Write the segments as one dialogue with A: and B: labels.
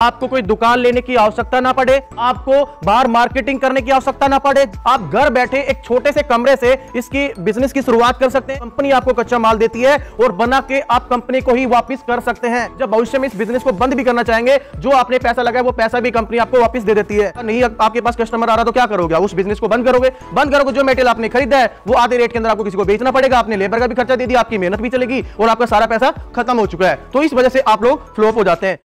A: आपको कोई दुकान लेने की आवश्यकता ना पड़े, आपको बाहर मार्केटिंग करने की आवश्यकता ना पड़े। आप घर बैठे एक छोटे से कमरे से इसकी बिजनेस की शुरुआत कर सकते हैं। कंपनी आपको कच्चा माल देती है और बना के आप कंपनी को ही वापस कर सकते हैं। जब भविष्य में इस बिजनेस को बंद भी करना चाहेंगे, जो आपने पैसा लगाया वो पैसा भी कंपनी आपको वापस दे देती है। नहीं आपके पास कस्टमर आ रहा तो क्या करोगे? उस बिजनेस को बंद करोगे। जो मटेरियल आपने खरीदा है वो आधे रेट के अंदर आपको किसी को बेचना पड़ेगा। आपने लेबर का भी खर्चा दे दिया, आपकी मेहनत भी चलेगी और आपका सारा पैसा खत्म हो चुका है। तो इस वजह से आप लोग फ्लॉप हो जाते हैं।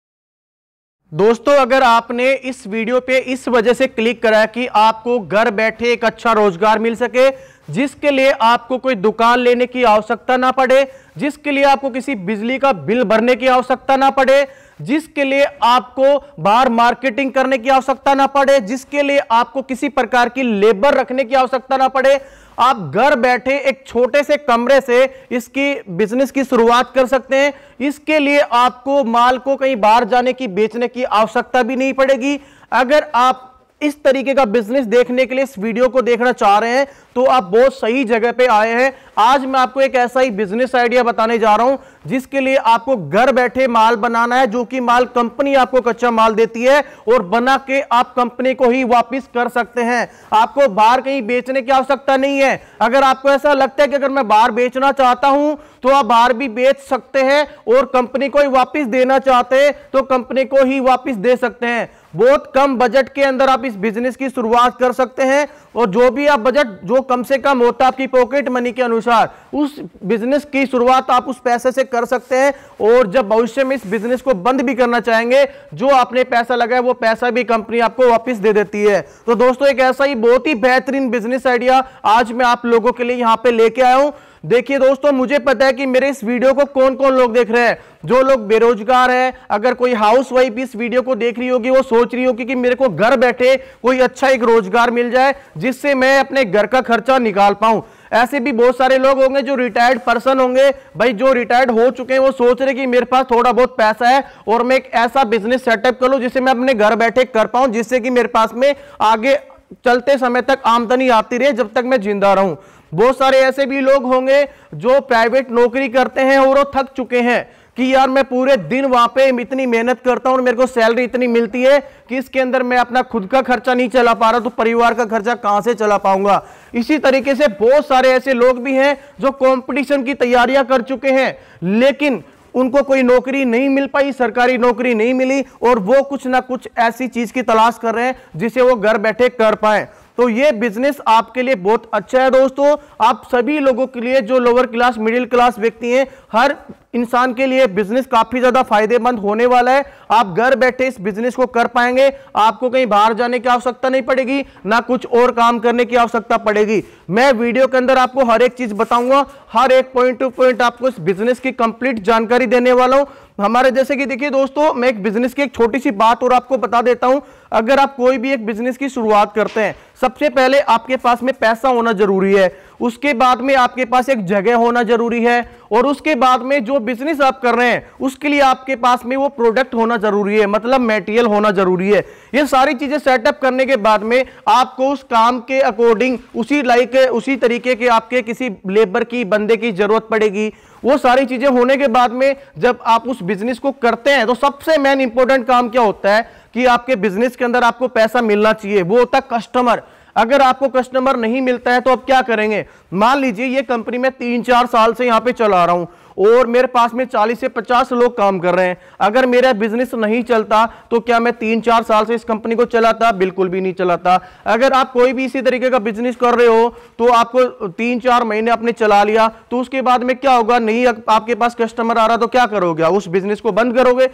A: दोस्तों, अगर आपने इस वीडियो पे इस वजह से क्लिक करा कि आपको घर बैठे एक अच्छा रोजगार मिल सके, जिसके लिए आपको कोई दुकान लेने की आवश्यकता ना पड़े, जिसके लिए आपको किसी बिजली का बिल भरने की आवश्यकता ना पड़े, जिसके लिए आपको बाहर मार्केटिंग करने की आवश्यकता ना पड़े, जिसके लिए आपको किसी प्रकार की लेबर रखने की आवश्यकता ना पड़े, आप घर बैठे एक छोटे से कमरे से इसकी बिजनेस की शुरुआत कर सकते हैं। इसके लिए आपको माल को कहीं बाहर जाने की बेचने की आवश्यकता भी नहीं पड़ेगी। अगर आप इस तरीके का बिजनेस देखने के लिए इस वीडियो को देखना चाह रहे हैं तो आप बहुत सही जगह पे आए हैं। आज मैं आपको एक ऐसा ही बिजनेस आइडिया बताने जा रहा हूं जिसके लिए आपको घर बैठे माल बनाना है, जो कि माल कंपनी आपको कच्चा माल देती है और बना के आप कंपनी को ही वापस कर सकते हैं। आपको बाहर कहीं बेचने की आवश्यकता नहीं है। अगर आपको ऐसा लगता है कि अगर मैं बाहर बेचना चाहता हूं तो आप बाहर भी बेच सकते हैं और कंपनी को ही वापस देना चाहते हैं तो कंपनी को ही वापस दे सकते हैं। बहुत कम बजट के अंदर आप इस बिजनेस की शुरुआत कर सकते हैं और जो भी आप बजट जो कम से कम होता है आपकी पॉकेट मनी के अनुसार, उस बिजनेस की शुरुआत आप उस पैसे से कर सकते हैं। और जब भविष्य में इस बिजनेस को बंद भी करना चाहेंगे, जो आपने पैसा लगाया वो पैसा भी कंपनी आपको वापस दे देती है। तो दोस्तों, एक ऐसा ही बहुत ही बेहतरीन बिजनेस आइडिया आज मैं आप लोगों के लिए यहां पे लेके आया हूं। देखिए दोस्तों, मुझे पता है कि मेरे इस वीडियो को कौन कौन लोग देख रहे हैं। जो लोग बेरोजगार हैं, अगर कोई हाउस वाइफ भी इस वीडियो को देख रही होगी, वो सोच रही होगी कि मेरे को घर बैठे कोई अच्छा एक रोजगार मिल जाए जिससे मैं अपने घर का खर्चा निकाल पाऊं। ऐसे भी बहुत सारे लोग होंगे जो रिटायर्ड पर्सन होंगे, भाई जो रिटायर्ड हो चुके हैं, वो सोच रहे कि मेरे पास थोड़ा बहुत पैसा है और मैं एक ऐसा बिजनेस सेटअप कर लूं जिससे मैं अपने घर बैठे कर पाऊं, जिससे कि मेरे पास में आगे चलते समय तक आमदनी आती रहे जब तक मैं जिंदा रहूं। बहुत सारे ऐसे भी लोग होंगे जो प्राइवेट नौकरी करते हैं और वो थक चुके हैं कि यार मैं पूरे दिन वहां पे इतनी मेहनत करता हूं और मेरे को सैलरी इतनी मिलती है कि इसके अंदर मैं अपना खुद का खर्चा नहीं चला पा रहा, तो परिवार का खर्चा कहां से चला पाऊंगा। इसी तरीके से बहुत सारे ऐसे लोग भी हैं जो कंपटीशन की तैयारियां कर चुके हैं, लेकिन उनको कोई नौकरी नहीं मिल पाई, सरकारी नौकरी नहीं मिली और वो कुछ ना कुछ ऐसी चीज की तलाश कर रहे हैं जिसे वो घर बैठे कर पाए। तो ये बिजनेस आपके लिए बहुत अच्छा है दोस्तों। आप सभी लोगों के लिए, जो लोअर क्लास मिडिल क्लास व्यक्ति हैं, हर इंसान के लिए बिजनेस काफी ज्यादा फायदेमंद होने वाला है। आप घर बैठे इस बिजनेस को कर पाएंगे, आपको कहीं बाहर जाने की आवश्यकता नहीं पड़ेगी, ना कुछ और काम करने की आवश्यकता पड़ेगी। मैं वीडियो के अंदर आपको हर एक चीज बताऊंगा, हर एक पॉइंट टू पॉइंट आपको इस बिजनेस की कंप्लीट जानकारी देने वाला हूं। हमारे जैसे कि देखिए दोस्तों, मैं एक बिजनेस की एक छोटी सी बात और आपको बता देता हूं। अगर आप कोई भी एक बिजनेस की शुरुआत करते हैं, सबसे पहले आपके पास में पैसा होना जरूरी है, उसके बाद में आपके पास एक जगह होना जरूरी है और उसके बाद में जो बिजनेस आप कर रहे हैं उसके लिए आपके पास में वो प्रोडक्ट होना जरूरी है, मतलब मटेरियल होना जरूरी है। ये सारी चीजें सेटअप करने के बाद में आपको उस काम के अकॉर्डिंग उसी तरीके के आपके किसी लेबर की, बंदे की जरूरत पड़ेगी। वो सारी चीजें होने के बाद में जब आप उस बिजनेस को करते हैं तो सबसे मेन इंपॉर्टेंट काम क्या होता है कि आपके बिजनेस के अंदर आपको पैसा मिलना चाहिए, वो होता है कस्टमर। अगर आपको कस्टमर नहीं मिलता है तो आप क्या करेंगे? मान लीजिए ये कंपनी में 3-4 साल से यहां पे चला रहा हूं और मेरे पास में 40 से 50 लोग काम कर रहे हैं। अगर मेरा बिजनेस नहीं चलता तो क्या मैं 3-4 साल से इस कंपनी को चलाता? बिल्कुल भी नहीं चलाता। अगर आप कोई भी इसी तरीके का बिजनेस कर रहे हो तो आपको 3-4 महीने आपने चला लिया तो उसके बाद में क्या होगा? नहीं आपके पास कस्टमर आ रहा तो क्या करोगे? उस बिजनेस को बंद करोगे।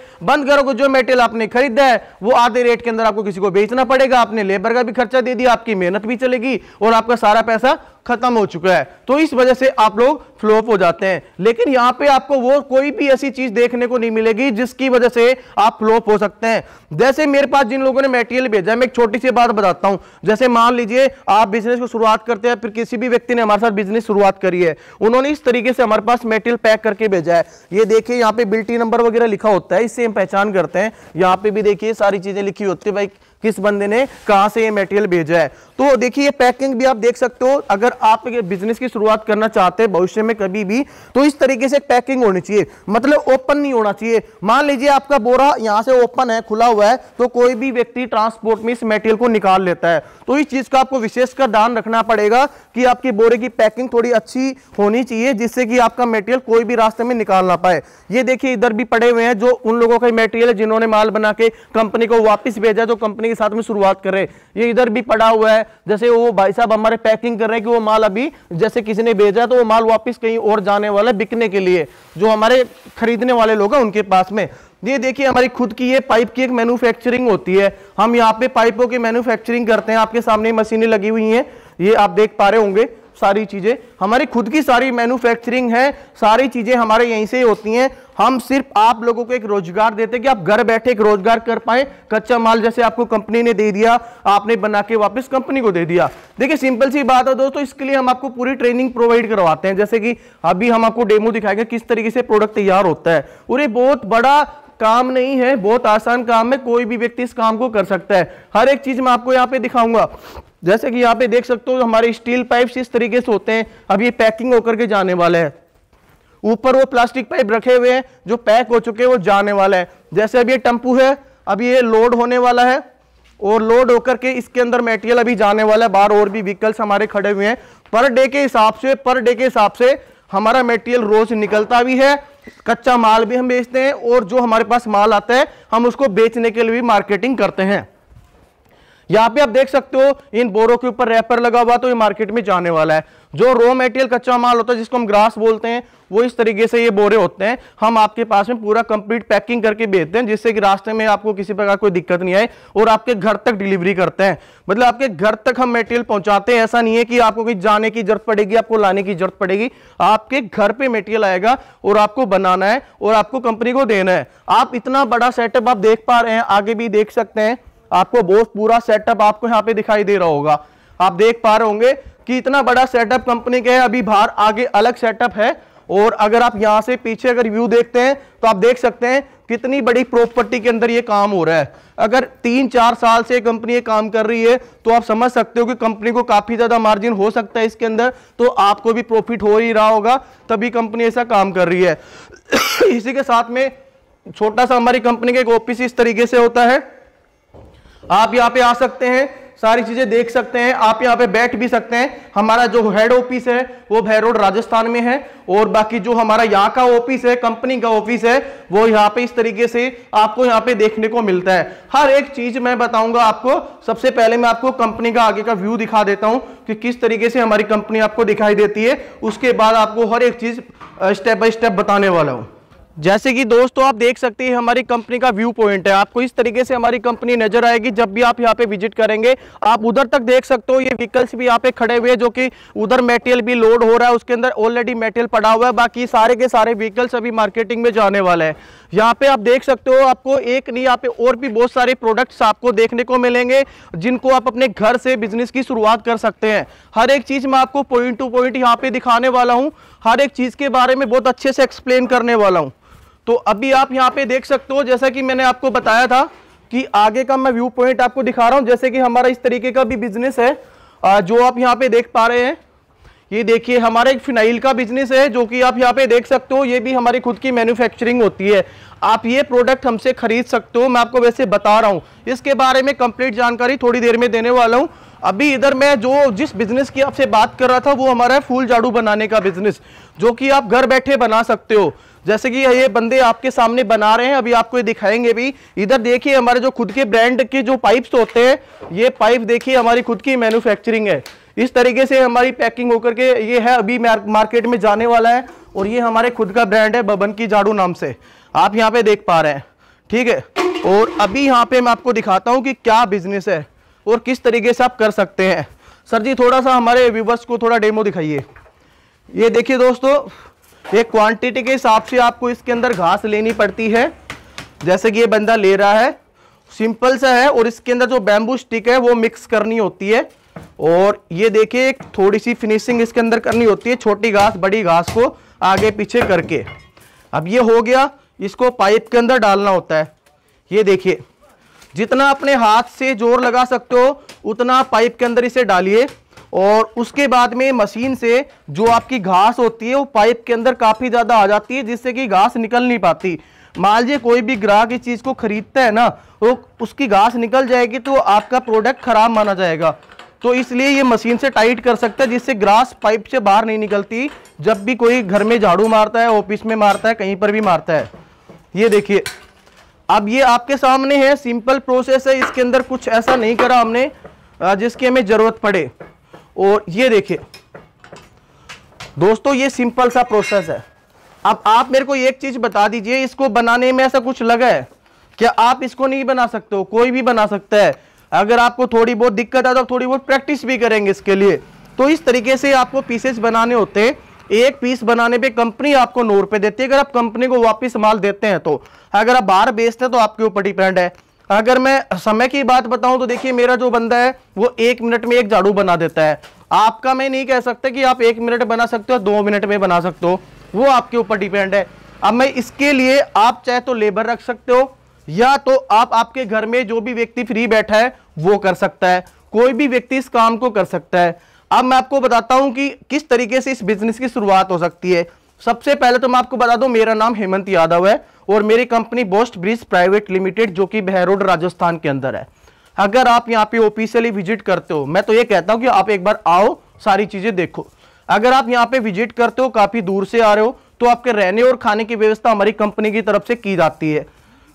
A: जो मटेरियल आपने खरीदा है वो आधे रेट के अंदर आपको किसी को बेचना पड़ेगा। आपने लेबर का भी खर्चा दे दिया, आपकी मेहनत भी चलेगी और आपका सारा पैसा खत्म हो चुका है। तो इस वजह से आप लोग फ्लॉप हो जाते हैं। लेकिन यहां पे आपको वो कोई भी ऐसी चीज देखने को नहीं मिलेगी जिसकी वजह से आप फ्लॉप हो सकते हैं। जैसे मेरे पास जिन लोगों ने मटेरियल भेजा है, मैं एक छोटी सी बात बताता हूं। जैसे मान लीजिए आप बिजनेस को शुरुआत करते हैं, फिर किसी भी व्यक्ति ने हमारे साथ बिजनेस शुरुआत करी है, उन्होंने इस तरीके से हमारे पास मटेरियल पैक करके भेजा है। ये देखिए यहाँ पे बिल्टी नंबर वगैरह लिखा होता है, इससे हम पहचान करते हैं। यहाँ पे भी देखिए सारी चीजें लिखी होती है, भाई किस बंदे ने कहां से ये मटेरियल भेजा है। तो देखिए ये पैकिंग भी आप देख सकते हो। अगर आप बिजनेस की शुरुआत करना चाहते हैं भविष्य में कभी भी, तो इस तरीके से पैकिंग होनी चाहिए, मतलब ओपन नहीं होना चाहिए। मान लीजिए आपका बोरा यहां से ओपन है, खुला हुआ है, तो कोई भी व्यक्ति ट्रांसपोर्ट में इस मटेरियल को निकाल लेता है। तो इस चीज का आपको विशेषकर ध्यान रखना पड़ेगा कि आपके बोरे की पैकिंग थोड़ी अच्छी होनी चाहिए, जिससे कि आपका मटेरियल कोई भी रास्ते में निकाल ना पाए। ये देखिए इधर भी पड़े हुए हैं जो उन लोगों का मटेरियल है जिन्होंने माल बना के कंपनी को वापस भेजा, जो कंपनी के साथ में शुरुआत कर रहे। ये इधर भी पड़ा हुआ है, जैसे वो भाई साहब हमारे पैकिंग कर रहे हैं कि वो माल अभी जैसे किसी ने भेजा तो वो माल वापस कहीं और जाने वाला है बिकने के लिए, जो हमारे खरीदने वाले लोग हैं उनके पास में। ये देखिए हमारी खुद की ये पाइप की एक मैन्युफैक्चरिंग होती है। हम यहाँ पे पाइपों की मैन्युफैक्चरिंग करते हैं। आपके सामने मशीनें लगी हुई हैं, ये आप देख पा रहे होंगे। सारी चीजें हमारी खुद की सारी मैन्युफैक्चरिंग है, सारी चीजें हमारे यहीं से होती हैं। हम सिर्फ आप लोगों को एक रोजगार देते हैं कि आप घर बैठे एक रोजगार कर पाए। कच्चा माल जैसे आपको कंपनी ने दे दिया, आपने बना के वापस कंपनी को दे दिया। देखिए सिंपल सी बात है दोस्तों, इसके लिए हम आपको पूरी ट्रेनिंग प्रोवाइड करवाते हैं। जैसे कि अभी हम आपको डेमो दिखाएंगे किस तरीके से प्रोडक्ट तैयार होता है। और ये बहुत बड़ा काम नहीं है, बहुत आसान काम है, कोई भी व्यक्ति इस काम को कर सकता है। हर एक चीज मैं आपको यहाँ पे दिखाऊंगा। जैसे कि यहाँ पे देख सकते हो हमारे स्टील पाइप्स इस तरीके से होते हैं। अब ये पैकिंग होकर के जाने वाला है। ऊपर वो प्लास्टिक पाइप रखे हुए हैं जो पैक हो चुके हैं, वो जाने वाला है। जैसे अब ये टेम्पू है, अब ये लोड होने वाला है और लोड होकर के इसके अंदर मटेरियल अभी जाने वाला है। बाहर और भी व्हीकल्स हमारे खड़े हुए हैं। पर डे के हिसाब से हमारा मटेरियल रोज निकलता भी है। कच्चा माल भी हम बेचते हैं और जो हमारे पास माल आता है हम उसको बेचने के लिए भी मार्केटिंग करते हैं। यहां पे आप देख सकते हो इन बोरों के ऊपर रैपर लगा हुआ, तो ये मार्केट में जाने वाला है। जो रॉ मटेरियल कच्चा माल होता है जिसको हम ग्रास बोलते हैं, वो इस तरीके से ये बोरे होते हैं। हम आपके पास में पूरा कंप्लीट पैकिंग करके भेजते हैं, जिससे कि रास्ते में आपको किसी प्रकार कोई दिक्कत नहीं आए, और आपके घर तक डिलीवरी करते हैं। मतलब आपके घर तक हम मटेरियल पहुंचाते हैं। ऐसा नहीं है कि आपको कहीं जाने की जरूरत पड़ेगी, आपको लाने की जरूरत पड़ेगी। आपके घर पे मटेरियल आएगा और आपको बनाना है और आपको कंपनी को देना है। आप इतना बड़ा सेटअप आप देख पा रहे हैं, आगे भी देख सकते हैं। आपको बहुत पूरा सेटअप आपको यहाँ पे दिखाई दे रहा होगा। आप देख पा रहे होंगे कि इतना बड़ा सेटअप कंपनी के है। अभी बाहर आगे अलग सेटअप है, और अगर आप यहां से पीछे अगर व्यू देखते हैं तो आप देख सकते हैं कितनी बड़ी प्रॉपर्टी के अंदर ये काम हो रहा है। अगर 3-4 साल से कंपनी ये काम कर रही है तो आप समझ सकते हो कि कंपनी को काफी ज्यादा मार्जिन हो सकता है इसके अंदर, तो आपको भी प्रॉफिट हो ही रहा होगा, तभी कंपनी ऐसा काम कर रही है। इसी के साथ में छोटा सा हमारी कंपनी का एक ऑफिस इस तरीके से होता है। आप यहाँ पे आ सकते हैं, सारी चीजें देख सकते हैं, आप यहाँ पे बैठ भी सकते हैं। हमारा जो हेड ऑफिस है वो भैरोड राजस्थान में है, और बाकी जो हमारा यहाँ का ऑफिस है, कंपनी का ऑफिस है, वो यहाँ पे इस तरीके से आपको यहाँ पे देखने को मिलता है। हर एक चीज मैं बताऊंगा आपको। सबसे पहले मैं आपको कंपनी का आगे का व्यू दिखा देता हूँ कि किस तरीके से हमारी कंपनी आपको दिखाई देती है। उसके बाद आपको हर एक चीज स्टेप बाय स्टेप बताने वाला हूँ। जैसे कि दोस्तों आप देख सकते हैं हमारी कंपनी का व्यू पॉइंट है। आपको इस तरीके से हमारी कंपनी नजर आएगी जब भी आप यहाँ पे विजिट करेंगे। आप उधर तक देख सकते हो, ये व्हीकल्स भी यहाँ पे खड़े हुए हैं, जो कि उधर मटेरियल भी लोड हो रहा है, उसके अंदर ऑलरेडी मटेरियल पड़ा हुआ है। बाकी सारे के सारे व्हीकल्स अभी मार्केटिंग में जाने वाले हैं। यहाँ पे आप देख सकते हो, आपको एक नहीं, यहाँ पे और भी बहुत सारे प्रोडक्ट्स आपको देखने को मिलेंगे जिनको आप अपने घर से बिजनेस की शुरुआत कर सकते हैं। हर एक चीज मैं आपको पॉइंट टू पॉइंट यहाँ पे दिखाने वाला हूँ। हर एक चीज के बारे में बहुत अच्छे से एक्सप्लेन करने वाला हूँ। तो अभी आप यहाँ पे देख सकते हो, जैसा कि मैंने आपको बताया था कि आगे का मैं व्यू पॉइंट आपको दिखा रहा हूँ। जैसे कि हमारा इस तरीके का भी बिजनेस है जो आप यहाँ पे देख पा रहे हैं। ये देखिए हमारा एक फिनाइल का बिजनेस है, जो कि आप यहाँ पे देख सकते हो। ये भी हमारी खुद की मैन्युफैक्चरिंग होती है। आप ये प्रोडक्ट हमसे खरीद सकते हो। मैं आपको वैसे बता रहा हूँ, इसके बारे में कंप्लीट जानकारी थोड़ी देर में देने वाला हूँ। अभी इधर मैं जिस बिजनेस की आपसे बात कर रहा था वो हमारा है फूल झाड़ू बनाने का बिजनेस, जो कि आप घर बैठे बना सकते हो। जैसे कि ये बंदे आपके सामने बना रहे हैं, अभी आपको ये दिखाएंगे भी। इधर देखिए हमारे जो खुद के ब्रांड के जो पाइप्स होते हैं, ये पाइप देखिए हमारी खुद की मैन्युफैक्चरिंग है। इस तरीके से हमारी पैकिंग होकर के ये है, अभी मार्केट में जाने वाला है। और ये हमारे खुद का ब्रांड है बबन की झाड़ू नाम से, आप यहाँ पे देख पा रहे हैं। ठीक है, और अभी यहाँ पे मैं आपको दिखाता हूँ कि क्या बिजनेस है और किस तरीके से आप कर सकते हैं। सर जी थोड़ा सा हमारे व्यूवर्स को थोड़ा डेमो दिखाइए। ये देखिए दोस्तों, एक क्वांटिटी के हिसाब से आपको इसके अंदर घास लेनी पड़ती है। जैसे कि ये बंदा ले रहा है, सिंपल सा है। और इसके अंदर जो बैम्बू स्टिक है वो मिक्स करनी होती है। और ये देखिए थोड़ी सी फिनिशिंग इसके अंदर करनी होती है, छोटी घास बड़ी घास को आगे पीछे करके। अब ये हो गया, इसको पाइप के अंदर डालना होता है। ये देखिए जितना अपने हाथ से जोर लगा सकते हो उतना पाइप के अंदर इसे डालिए, और उसके बाद में मशीन से जो आपकी घास होती है वो पाइप के अंदर काफी ज्यादा आ जाती है, जिससे कि घास निकल नहीं पाती। मान लीजिए कोई भी ग्राहक इस चीज को खरीदता है ना, तो उसकी घास निकल जाएगी तो आपका प्रोडक्ट खराब माना जाएगा। तो इसलिए ये मशीन से टाइट कर सकता है, जिससे ग्रास पाइप से बाहर नहीं निकलती। जब भी कोई घर में झाड़ू मारता है, ऑफिस में मारता है, कहीं पर भी मारता है। ये देखिए, अब ये आपके सामने है, सिंपल प्रोसेस है, इसके अंदर कुछ ऐसा नहीं करा हमने जिसकी हमें जरूरत पड़े। और ये देखिए दोस्तों, ये सिंपल सा प्रोसेस है। अब आप मेरे को एक चीज बता दीजिए, इसको बनाने में ऐसा कुछ लगा है क्या? आप इसको नहीं बना सकते हो, कोई भी बना सकता है। अगर आपको थोड़ी बहुत दिक्कत है तो थोड़ी बहुत प्रैक्टिस भी करेंगे इसके लिए। तो इस तरीके से आपको पीसेस बनाने होते हैं। एक पीस बनाने पे कंपनी आपको 9 रुपए देती है, अगर आप कंपनी को वापस माल देते हैं तो। अगर आप बाहर बेचते हैं तो आपके ऊपर डिपेंड है। अगर मैं समय की बात बताऊं तो देखिए, मेरा जो बंदा है वो 1 मिनट में एक झाड़ू बना देता है। आपका मैं नहीं कह सकता कि आप 1 मिनट बना सकते हो, 2 मिनट में बना सकते हो, वो आपके ऊपर डिपेंड है। अब मैं इसके लिए आप चाहे तो लेबर रख सकते हो, या तो आप आपके घर में जो भी व्यक्ति फ्री बैठा है वो कर सकता है। कोई भी व्यक्ति इस काम को कर सकता है। अब मैं आपको बताता हूं कि किस तरीके से इस बिजनेस की शुरुआत हो सकती है। सबसे पहले तो मैं आपको बता दूं, मेरा नाम हेमंत यादव है और मेरी company boast bridge private limited, जो कि बहरोड राजस्थान के अंदर है। अगर आप यहाँ पे ऑफिशियली विजिट करते हो, मैं तो ये कहता हूं कि आप एक बार आओ, सारी चीजें देखो। अगर आप यहाँ पे विजिट करते हो, काफी दूर से आ रहे हो, तो आपके रहने और खाने की व्यवस्था हमारी कंपनी की तरफ से की जाती है,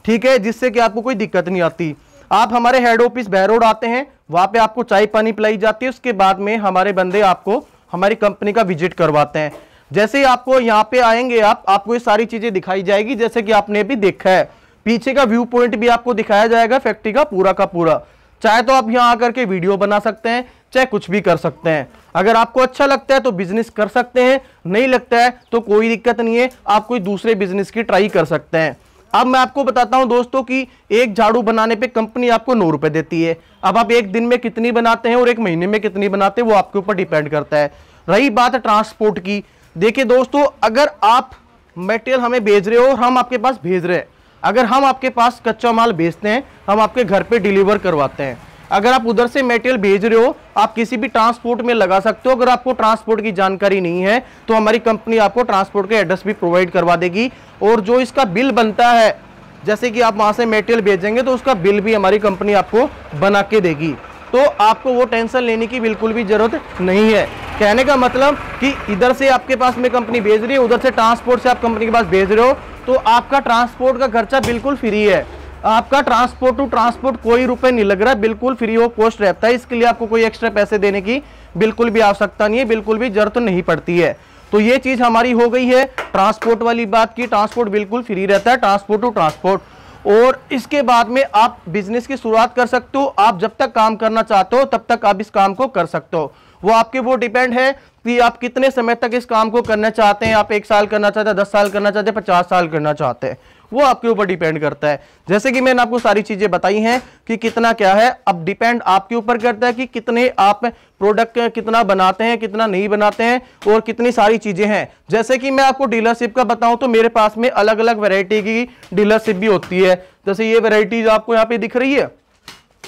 A: ठीक है, जिससे कि आपको कोई दिक्कत नहीं आती। आप हमारे हेड ऑफिस बहरोड आते हैं, वहां पे आपको चाय पानी पिलाई जाती है। उसके बाद में हमारे बंदे आपको हमारी कंपनी का विजिट करवाते हैं। जैसे ही आपको यहाँ पे आएंगे, आपको ये सारी चीजें दिखाई जाएगी, जैसे कि आपने अभी देखा है। पीछे का व्यू पॉइंट भी आपको दिखाया जाएगा फैक्ट्री का पूरा। चाहे तो आप यहाँ आकर के वीडियो बना सकते हैं, चाहे कुछ भी कर सकते हैं। अगर आपको अच्छा लगता है तो बिजनेस कर सकते हैं, नहीं लगता है तो कोई दिक्कत नहीं है, आप कोई दूसरे बिजनेस की ट्राई कर सकते हैं। अब मैं आपको बताता हूं दोस्तों कि एक झाड़ू बनाने पे कंपनी आपको 9 रुपए देती है। अब आप एक दिन में कितनी बनाते हैं और एक महीने में कितनी बनाते हैं, वो आपके ऊपर डिपेंड करता है। रही बात ट्रांसपोर्ट की, देखिए दोस्तों, अगर आप मटेरियल हमें भेज रहे हो और हम आपके पास भेज रहे हैं, अगर हम आपके पास कच्चा माल भेजते हैं, हम आपके घर पे डिलीवर करवाते हैं। अगर आप उधर से मटेरियल भेज रहे हो, आप किसी भी ट्रांसपोर्ट में लगा सकते हो। अगर आपको ट्रांसपोर्ट की जानकारी नहीं है तो हमारी कंपनी आपको ट्रांसपोर्ट के एड्रेस भी प्रोवाइड करवा देगी, और जो इसका बिल बनता है, जैसे कि आप वहां से मटेरियल भेजेंगे तो उसका बिल भी हमारी कंपनी आपको बना के देगी। तो आपको वो टेंशन लेने की बिल्कुल भी जरूरत नहीं है। कहने का मतलब कि इधर से आपके पास में कंपनी भेज रही है, उधर से ट्रांसपोर्ट से आप कंपनी के पास भेज रहे हो, तो आपका ट्रांसपोर्ट का खर्चा बिल्कुल फ्री है। आपका ट्रांसपोर्ट टू ट्रांसपोर्ट कोई रुपए नहीं लग रहा है, बिल्कुल फ्री ऑफ कॉस्ट रहता है। इसके लिए आपको कोई एक्स्ट्रा पैसे देने की बिल्कुल भी आवश्यकता नहीं है, बिल्कुल भी जरूरत नहीं पड़ती है। तो ये चीज हमारी हो गई है ट्रांसपोर्ट वाली बात की। ट्रांसपोर्ट बिल्कुल फ्री रहता है, ट्रांसपोर्ट टू ट्रांसपोर्ट। और इसके बाद में आप बिजनेस की शुरुआत कर सकते हो। आप जब तक काम करना चाहते हो तब तक आप इस काम को कर सकते हो। वो आपके वो डिपेंड है कि आप कितने समय तक इस काम को करना चाहते हैं। आप 1 साल करना चाहते हैं, 10 साल करना चाहते हैं, 50 साल करना चाहते हैं, वो आपके ऊपर डिपेंड करता है। जैसे कि मैंने आपको सारी चीजें बताई हैं कि कितना क्या है, अब डिपेंड आपके ऊपर करता है कि कितने आप प्रोडक्ट कितना बनाते हैं, कितना नहीं बनाते हैं, और कितनी सारी चीजें हैं। जैसे कि मैं आपको डीलरशिप का बताऊं तो मेरे पास में अलग अलग वैरायटी की डीलरशिप भी होती है। जैसे ये वैरायटीज आपको यहाँ पे दिख रही है।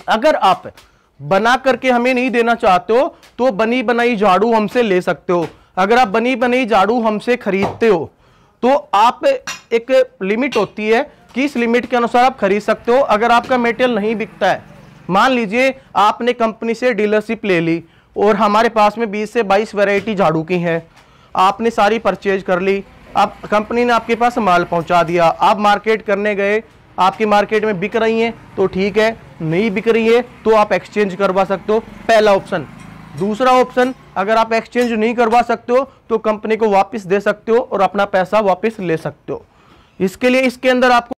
A: अगर आप बना करके हमें नहीं देना चाहते हो तो बनी बनाई झाड़ू हमसे ले सकते हो। अगर आप बनी बनाई झाड़ू हमसे खरीदते हो तो आप एक लिमिट होती है कि इस लिमिट के अनुसार आप खरीद सकते हो। अगर आपका मटेरियल नहीं बिकता है, मान लीजिए आपने कंपनी से डीलरशिप ले ली और हमारे पास में 20 से 22 वैरायटी झाड़ू की हैं, आपने सारी परचेज कर ली, अब कंपनी ने आपके पास माल पहुंचा दिया, आप मार्केट करने गए, आपकी मार्केट में बिक रही हैं तो ठीक है, नहीं बिक रही है तो आप एक्सचेंज करवा सकते हो, पहला ऑप्शन। दूसरा ऑप्शन, अगर आप एक्सचेंज नहीं करवा सकते हो तो कंपनी को वापस दे सकते हो और अपना पैसा वापस ले सकते हो। इसके लिए इसके अंदर आपको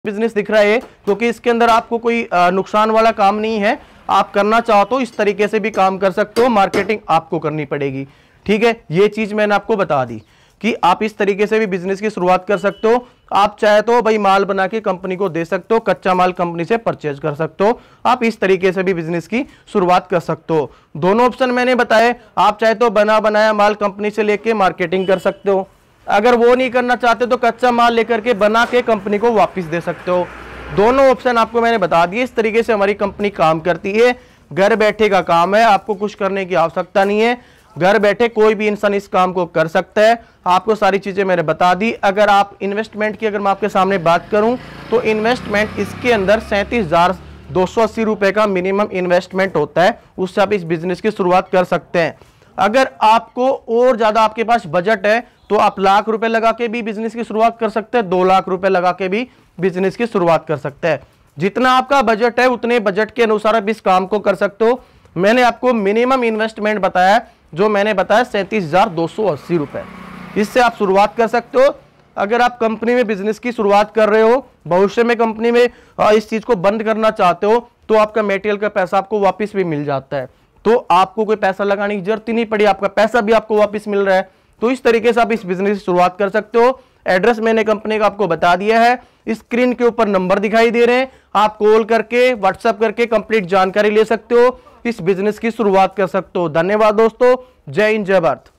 A: बिजनेस दिख रहा है क्योंकि इसके अंदर आपको कोई नुकसान वाला काम नहीं है। आप करना चाहो तो इस तरीके से भी काम कर सकते हो, मार्केटिंग आपको करनी पड़ेगी। ठीक है, ये चीज मैंने आपको बता दी कि आप इस तरीके से भी बिजनेस की शुरुआत कर सकते हो। आप चाहे तो भाई माल बना के कंपनी को दे सकते हो, कच्चा माल कंपनी से परचेज कर सकते हो। आप इस तरीके से भी बिजनेस की शुरुआत कर सकते हो। दोनों ऑप्शन मैंने बताए। आप चाहे तो बना बनाया माल कंपनी से लेके मार्केटिंग कर सकते हो, अगर वो नहीं करना चाहते तो कच्चा माल लेकर के बना के कंपनी को वापस दे सकते हो। दोनों ऑप्शन आपको मैंने बता दिए। इस तरीके से हमारी कंपनी काम करती है। घर बैठे का काम है, आपको कुछ करने की आवश्यकता नहीं है। घर बैठे कोई भी इंसान इस काम को कर सकता है। आपको सारी चीजें मैंने बता दी। अगर आप इन्वेस्टमेंट की अगर मैं आपके सामने बात करूं तो इन्वेस्टमेंट इसके अंदर 37,280 रुपए का मिनिमम इन्वेस्टमेंट होता है। उससे आप इस बिजनेस की शुरुआत कर सकते हैं। अगर आपको और ज्यादा आपके पास बजट है तो आप लाख रुपए लगा के भी बिजनेस की शुरुआत कर सकते हैं, 2 लाख रुपए लगा के भी बिजनेस की शुरुआत कर सकते हैं। जितना आपका बजट है उतने बजट के अनुसार आप इस काम को कर सकते हो। मैंने आपको मिनिमम इन्वेस्टमेंट बताया, जो मैंने बताया 37,280 रुपए। इससे आप शुरुआत कर सकते हो। अगर आप कंपनी में बिजनेस की शुरुआत कर रहे हो, भविष्य में कंपनी में इस चीज को बंद करना चाहते हो, तो आपका मटेरियल का पैसा आपको वापस भी मिल जाता है। तो आपको कोई पैसा लगाने की जरूरत ही नहीं पड़ी, आपका पैसा भी आपको वापस मिल रहा है। तो इस तरीके से आप इस बिजनेस की शुरुआत कर सकते हो। एड्रेस मैंने कंपनी का आपको बता दिया है। स्क्रीन के ऊपर नंबर दिखाई दे रहे हैं, आप कॉल करके व्हाट्सएप करके कंप्लीट जानकारी ले सकते हो, इस बिजनेस की शुरुआत कर सकते हो। धन्यवाद दोस्तों। जय हिंद, जय भारत।